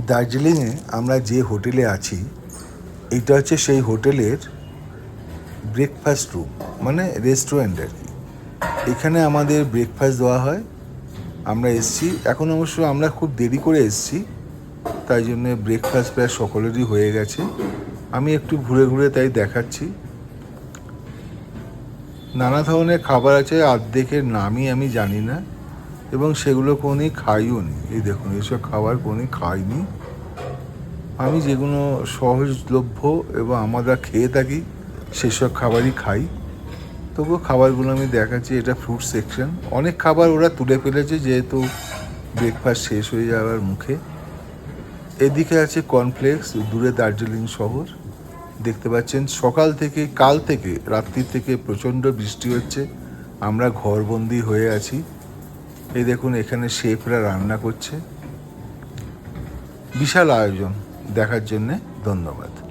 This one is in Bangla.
দার্জিলিংয়ে আমরা যে হোটেলে আছি, এটা হচ্ছে সেই হোটেলের ব্রেকফাস্ট রুম, মানে রেস্টুরেন্ট আর কি। এখানে আমাদের ব্রেকফাস্ট দেওয়া হয়। আমরা এসছি, এখন অবশ্য আমরা খুব দেরি করে এসছি, তাই জন্যে ব্রেকফাস্ট প্রায় সকলেরই হয়ে গেছে। আমি একটু ঘুরে ঘুরে তাই দেখাচ্ছি। নানা ধরনের খাবার আছে, অর্ধেকের নামই আমি জানি না এবং সেগুলো কোনোদিন খাইও নি। এই দেখুন, এইসব খাবার কোনোদিন খাইনি আমি। যেগুলো সহজলভ্য এবং আমরা খেয়ে থাকি সেসব খাবারই খাই। তবুও খাবারগুলো আমি দেখাচ্ছি। এটা ফ্রুট সেকশন। অনেক খাবার ওরা তুলে ফেলেছে যেহেতু ব্রেকফাস্ট শেষ হয়ে যাওয়ার মুখে। এদিকে আছে কর্নফ্লেক্স। দূরে দার্জিলিং শহর দেখতে পাচ্ছেন। সকাল থেকে, কাল থেকে, রাত্রি থেকে প্রচণ্ড বৃষ্টি হচ্ছে। আমরা ঘরবন্দি হয়ে আছি। এই দেখুন, এখানে শেফরা রান্না করছে। বিশাল আয়োজন। দেখার জন্যে ধন্যবাদ।